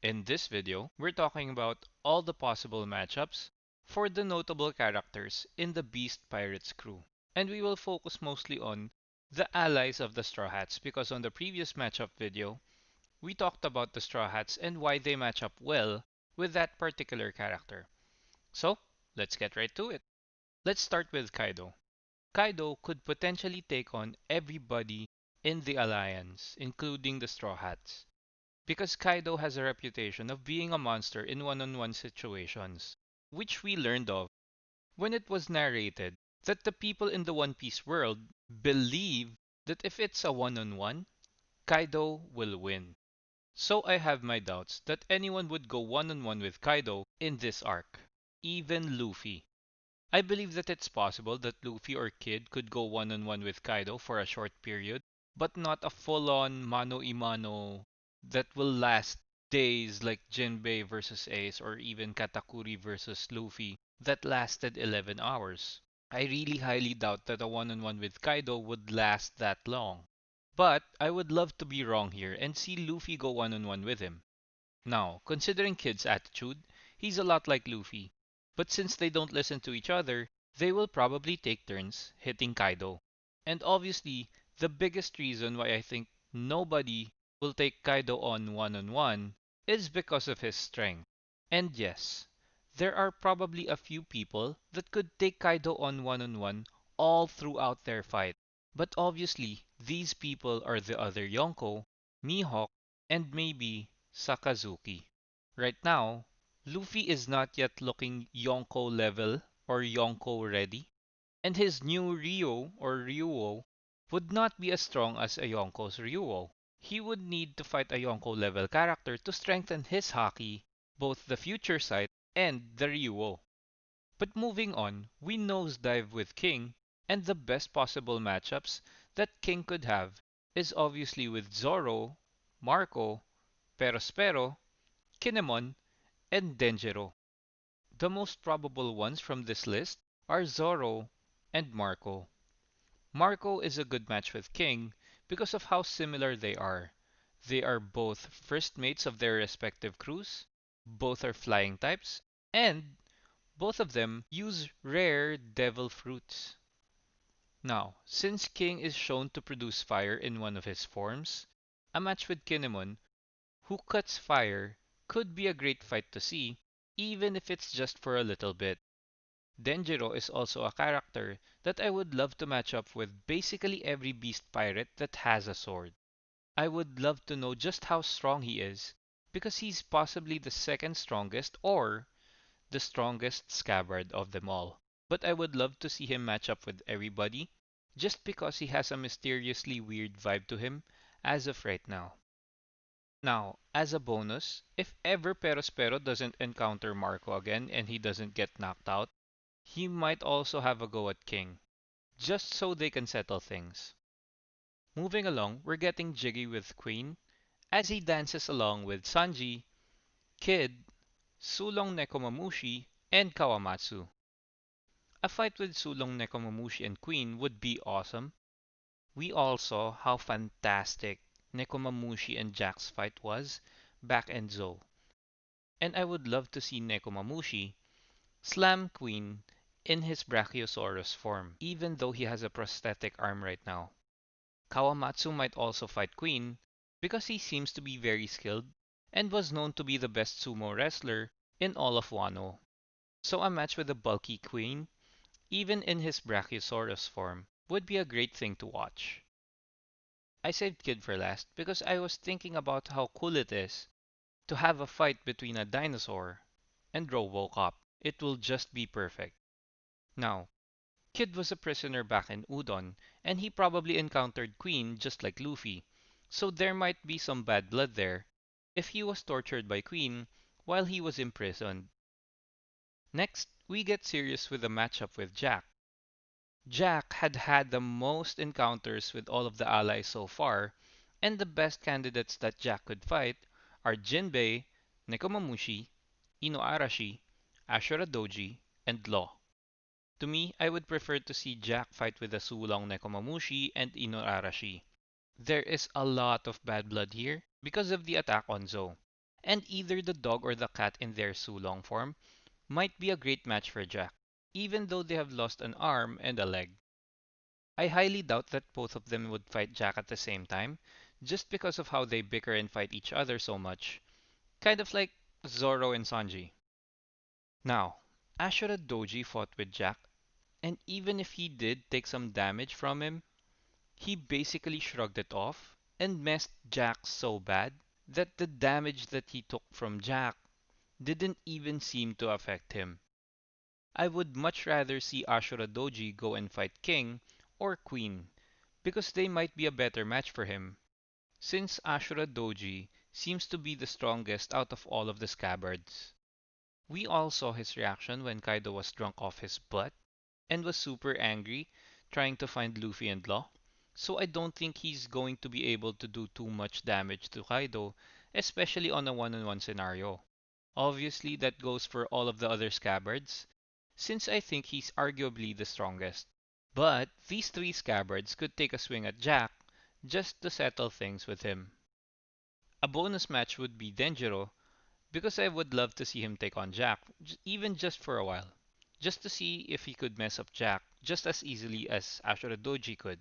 In this video, we're talking about all the possible matchups for the notable characters in the Beast Pirates crew. And we will focus mostly on the allies of the Straw Hats because on the previous matchup video, we talked about the Straw Hats and why they match up well with that particular character. So, let's get right to it. Let's start with Kaido. Kaido could potentially take on everybody in the alliance, including the Straw Hats. Because Kaido has a reputation of being a monster in one-on-one situations, which we learned of when it was narrated that the people in the One Piece world believe that if it's a one-on-one, Kaido will win. So I have my doubts that anyone would go one-on-one with Kaido in this arc, even Luffy. I believe that it's possible that Luffy or Kid could go one-on-one with Kaido for a short period, but not a full-on mano-a-mano that will last days like Jinbei versus Ace or even Katakuri versus Luffy that lasted 11 hours. I really highly doubt that a one-on-one with Kaido would last that long. But I would love to be wrong here and see Luffy go one-on-one with him. Now, considering Kid's attitude, he's a lot like Luffy. But since they don't listen to each other, they will probably take turns hitting Kaido. And obviously, the biggest reason why I think nobody will take Kaido on one is because of his strength. And yes, there are probably a few people that could take Kaido on one all throughout their fight. But obviously, these people are the other Yonko, Mihawk, and maybe Sakazuki. Right now, Luffy is not yet looking Yonko level or Yonko ready, and his new Ryo or Ryuo would not be as strong as a Yonko's Ryuo. He would need to fight a Yonko level character to strengthen his haki, both the future sight and the Ryuo. But moving on, we nosedive with King, and the best possible matchups that King could have is obviously with Zoro, Marco, Perospero, Kinemon, and Denjiro. The most probable ones from this list are Zoro and Marco. Marco is a good match with King because of how similar they are. They are both first mates of their respective crews, both are flying types, and both of them use rare devil fruits. Now, since King is shown to produce fire in one of his forms, a match with Kinemon, who cuts fire, could be a great fight to see, even if it's just for a little bit. Denjiro is also a character that I would love to match up with basically every beast pirate that has a sword. I would love to know just how strong he is, because he's possibly the second strongest or the strongest scabbard of them all. But I would love to see him match up with everybody, just because he has a mysteriously weird vibe to him as of right now. Now, as a bonus, if ever Perospero doesn't encounter Marco again and he doesn't get knocked out, he might also have a go at King, just so they can settle things. Moving along, we're getting jiggy with Queen as he dances along with Sanji, Kid, Sulong Nekomamushi, and Kawamatsu. A fight with Sulong Nekomamushi and Queen would be awesome. We all saw how fantastic Nekomamushi and Jack's fight was back in Zou, and I would love to see Nekomamushi slam Queen in his Brachiosaurus form, even though he has a prosthetic arm right now. Kawamatsu might also fight Queen because he seems to be very skilled and was known to be the best sumo wrestler in all of Wano. So a match with a bulky Queen, even in his Brachiosaurus form, would be a great thing to watch. I saved Kid for last because I was thinking about how cool it is to have a fight between a dinosaur and RoboCop. It will just be perfect. Now, Kid was a prisoner back in Udon, and he probably encountered Queen just like Luffy, so there might be some bad blood there if he was tortured by Queen while he was imprisoned. Next, we get serious with a matchup with Jack. Jack had the most encounters with all of the allies so far, and the best candidates that Jack could fight are Jinbei, Nekomamushi, Inuarashi, Ashura Doji, and Law. To me, I would prefer to see Jack fight with the Sulong Nekomamushi and Inuarashi. There is a lot of bad blood here because of the attack on Zou. And either the dog or the cat in their Sulong form might be a great match for Jack, even though they have lost an arm and a leg. I highly doubt that both of them would fight Jack at the same time, just because of how they bicker and fight each other so much, kind of like Zoro and Sanji. Now, Ashura Doji fought with Jack, and even if he did take some damage from him, he basically shrugged it off and messed Jack so bad that the damage that he took from Jack didn't even seem to affect him. I would much rather see Ashura Doji go and fight King or Queen because they might be a better match for him, since Ashura Doji seems to be the strongest out of all of the scabbards. We all saw his reaction when Kaido was drunk off his butt and was super angry trying to find Luffy and Law, so I don't think he's going to be able to do too much damage to Kaido, especially on a one-on-one scenario. Obviously, that goes for all of the other scabbards, since I think he's arguably the strongest. But these three scabbards could take a swing at Jack just to settle things with him. A bonus match would be Denjiro, because I would love to see him take on Jack, even just for a while. Just to see if he could mess up Jack just as easily as Ashura Doji could.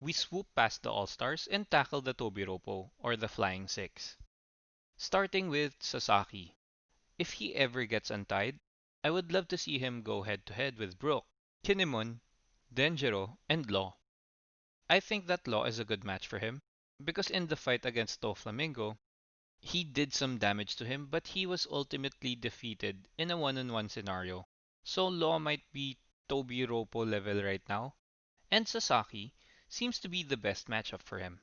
We swoop past the All-Stars and tackle the Tobiropo, or the Flying Six. Starting with Sasaki. If he ever gets untied, I would love to see him go head to head with Brook, Kinemon, Denjiro, and Law. I think that Law is a good match for him, because in the fight against Doflamingo, he did some damage to him, but he was ultimately defeated in a one-on-one scenario. So Law might be Tobiropo level right now, and Sasaki seems to be the best matchup for him.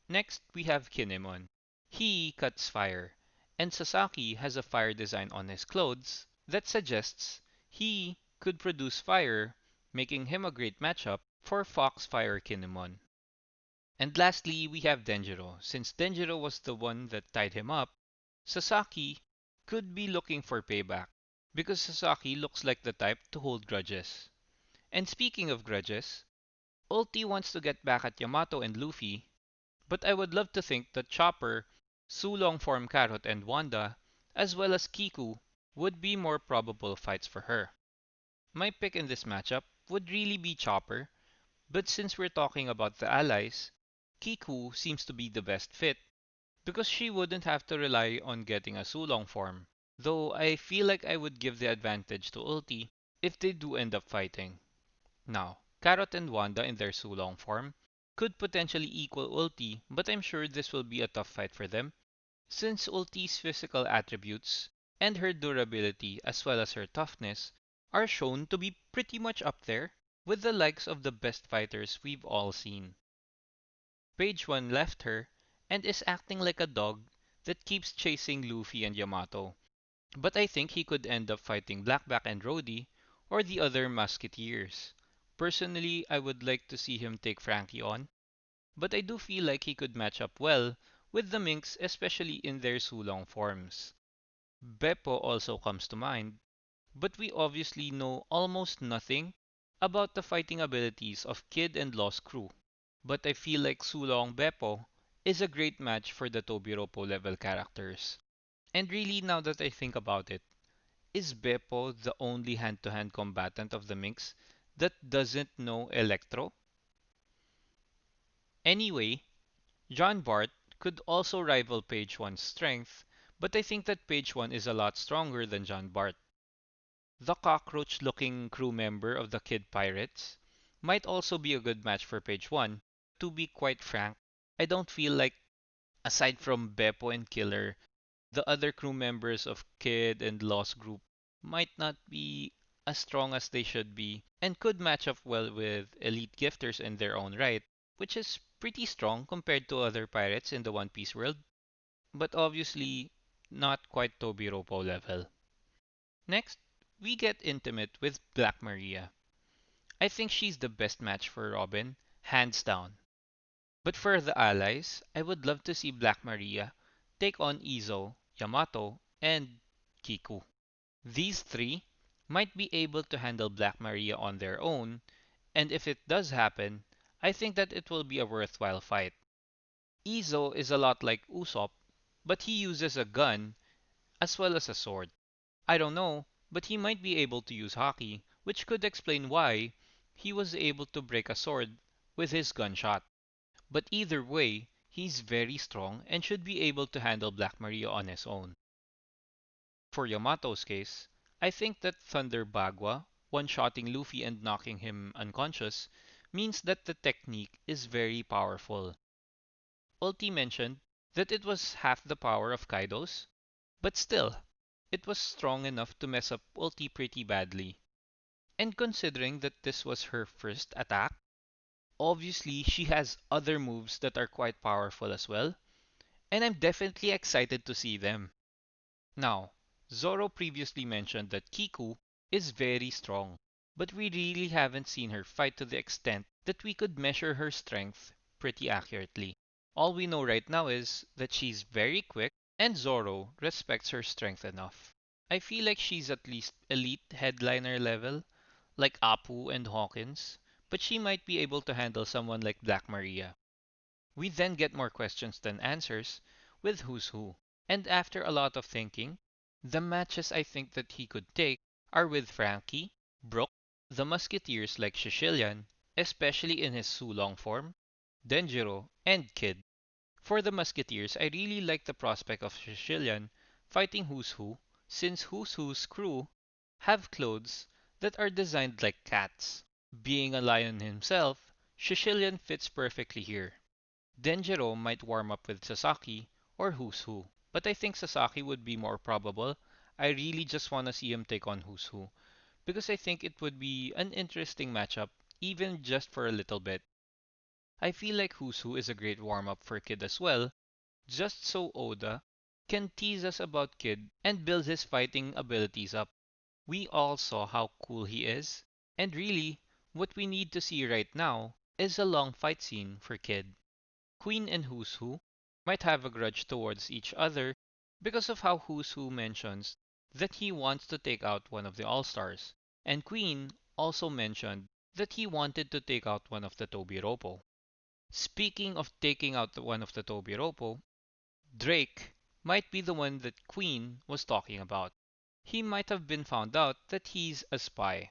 Next, we have Kinemon. He cuts fire, and Sasaki has a fire design on his clothes that suggests he could produce fire, making him a great matchup for Foxfire Kinemon. And lastly, we have Denjiro. Since Denjiro was the one that tied him up, Sasaki could be looking for payback, because Sasaki looks like the type to hold grudges. And speaking of grudges, Ulti wants to get back at Yamato and Luffy, but I would love to think that Chopper, Sulong form Carrot, and Wanda, as well as Kiku, would be more probable fights for her. My pick in this matchup would really be Chopper, but since we're talking about the allies, Kiku seems to be the best fit because she wouldn't have to rely on getting a Sulong form, though I feel like I would give the advantage to Ulti if they do end up fighting. Now, Carrot and Wanda in their Sulong form could potentially equal Ulti, but I'm sure this will be a tough fight for them, since Ulti's physical attributes and her durability as well as her toughness are shown to be pretty much up there with the likes of the best fighters we've all seen. Page 1 left her and is acting like a dog that keeps chasing Luffy and Yamato, but I think he could end up fighting Blackback and Rhodey or the other musketeers. Personally, I would like to see him take Frankie on, but I do feel like he could match up well with the Minks, especially in their Sulong forms. Beppo also comes to mind, but we obviously know almost nothing about the fighting abilities of Kid and Lost Crew. But I feel like Sulong Beppo is a great match for the Tobiropo level characters. And really, now that I think about it, is Beppo the only hand-to-hand combatant of the Minx that doesn't know Electro? Anyway, John Bart could also rival Page One's strength, but I think that Page One is a lot stronger than John Bart. The cockroach-looking crew member of the Kid Pirates might also be a good match for Page One. To be quite frank, I don't feel like, aside from Beppo and Killer, the other crew members of Kid and Lost Group might not be as strong as they should be and could match up well with elite gifters in their own right, which is pretty strong compared to other pirates in the One Piece world, but obviously not quite Tobiropo level. Next, we get intimate with Black Maria. I think she's the best match for Robin, hands down. But for the allies, I would love to see Black Maria take on Izo, Yamato, and Kiku. These three might be able to handle Black Maria on their own, and if it does happen, I think that it will be a worthwhile fight. Izo is a lot like Usopp, but he uses a gun as well as a sword. I don't know, but he might be able to use hockey, which could explain why he was able to break a sword with his gunshot. But either way, he's very strong and should be able to handle Black Maria on his own. For Yamato's case, I think that Thunder Bagua, one-shotting Luffy and knocking him unconscious, means that the technique is very powerful. Ulti mentioned that it was half the power of Kaido's, but still, it was strong enough to mess up Ulti pretty badly. And considering that this was her first attack, obviously she has other moves that are quite powerful as well, and I'm definitely excited to see them. Now, Zoro previously mentioned that Kiku is very strong, but we really haven't seen her fight to the extent that we could measure her strength pretty accurately. All we know right now is that she's very quick and Zoro respects her strength enough. I feel like she's at least elite headliner level, like Apoo and Hawkins, but she might be able to handle someone like Black Maria. We then get more questions than answers with Who's Who. And after a lot of thinking, the matches I think that he could take are with Frankie, Brook, the Musketeers like Shishilian, especially in his Sulong form, Denjiro, and Kid. For the Musketeers, I really like the prospect of Shishilian fighting Who's Who, since Who's Who's crew have clothes that are designed like cats. Being a lion himself, Shishilian fits perfectly here. Denjiro might warm up with Sasaki or Who's Who, but I think Sasaki would be more probable. I really just want to see him take on Who's Who, because I think it would be an interesting matchup, even just for a little bit. I feel like Who's Who is a great warm up for Kid as well, just so Oda can tease us about Kid and build his fighting abilities up. We all saw how cool he is, and really, what we need to see right now is a long fight scene for Kid. Queen and Who's Who might have a grudge towards each other because of how Who's Who mentions that he wants to take out one of the All-Stars, and Queen also mentioned that he wanted to take out one of the Tobiropo. Speaking of taking out one of the Tobiropo, Drake might be the one that Queen was talking about. He might have been found out that he's a spy,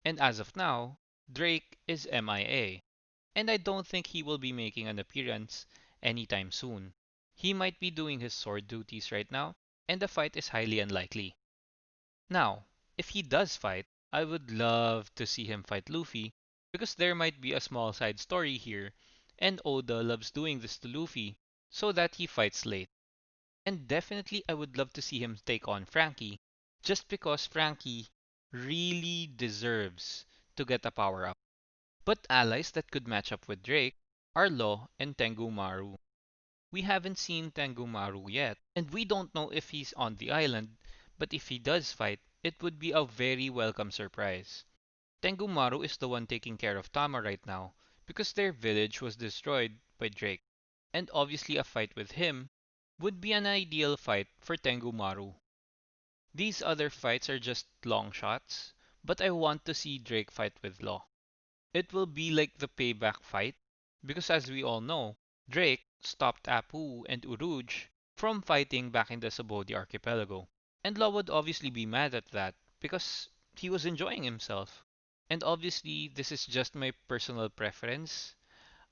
and as of now, Drake is MIA, and I don't think he will be making an appearance anytime soon. He might be doing his sword duties right now, and the fight is highly unlikely. Now, if he does fight, I would love to see him fight Luffy, because there might be a small side story here, and Oda loves doing this to Luffy, so that he fights late. And definitely I would love to see him take on Frankie, just because Frankie really deserves to get a power up. But allies that could match up with Drake are Law and Tengu Maru. We haven't seen Tengu Maru yet, and we don't know if he's on the island, but if he does fight, it would be a very welcome surprise. Tengu Maru is the one taking care of Tama right now, because their village was destroyed by Drake, and obviously a fight with him would be an ideal fight for Tengu Maru. These other fights are just long shots, but I want to see Drake fight with Law. It will be like the payback fight, because as we all know, Drake stopped Apu and Uruj from fighting back in the Subodi archipelago. And Law would obviously be mad at that, because he was enjoying himself. And obviously, this is just my personal preference.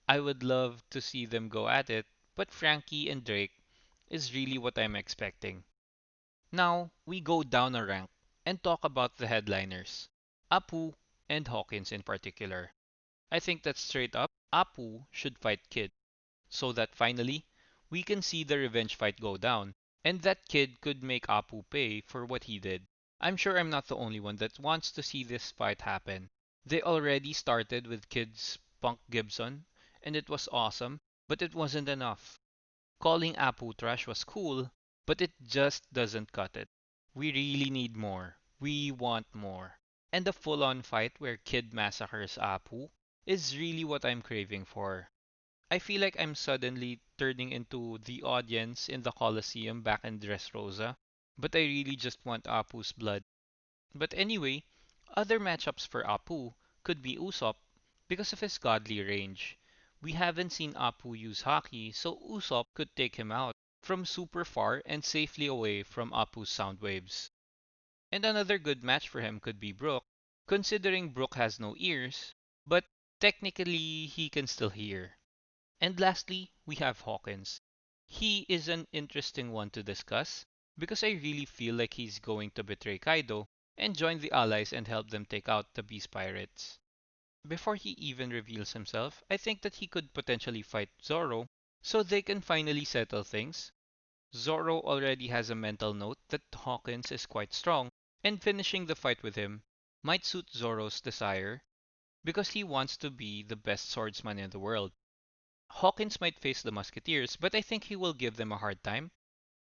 I would love to see them go at it, but Frankie and Drake is really what I'm expecting. Now, we go down a rank and talk about the headliners, Apu and Hawkins in particular. I think that straight up, Apu should fight Kid, so that finally, we can see the revenge fight go down, and that Kid could make Apu pay for what he did. I'm sure I'm not the only one that wants to see this fight happen. They already started with Kid's Punk Gibson, and it was awesome, but it wasn't enough. Calling Apu trash was cool, but it just doesn't cut it. We really need more. We want more. And the full-on fight where Kid massacres Apu is really what I'm craving for. I feel like I'm suddenly turning into the audience in the Colosseum back in Dressrosa, but I really just want Apu's blood. But anyway, other matchups for Apu could be Usopp because of his godly range. We haven't seen Apu use Haki, so Usopp could take him out. from super far and safely away from Apu's sound waves. And another good match for him could be Brook, considering Brook has no ears, but technically he can still hear. And lastly, we have Hawkins. He is an interesting one to discuss because I really feel like he's going to betray Kaido and join the allies and help them take out the Beast Pirates. Before he even reveals himself, I think that he could potentially fight Zoro so they can finally settle things. Zoro already has a mental note that Hawkins is quite strong, and finishing the fight with him might suit Zoro's desire because he wants to be the best swordsman in the world. Hawkins might face the Musketeers, but I think he will give them a hard time.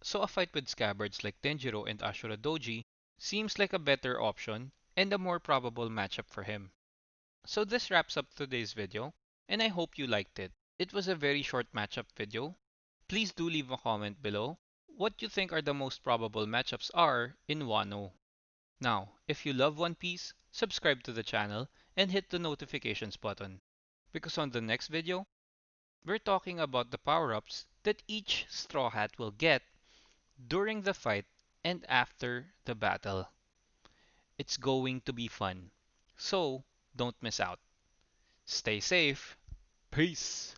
So a fight with scabbards like Denjiro and Ashura Doji seems like a better option and a more probable matchup for him. So this wraps up today's video, and I hope you liked it. It was a very short matchup video. Please do leave a comment below what you think are the most probable matchups are in Wano. Now, if you love One Piece, subscribe to the channel and hit the notifications button. Because on the next video, we're talking about the power-ups that each Straw Hat will get during the fight and after the battle. It's going to be fun. So, don't miss out. Stay safe. Peace.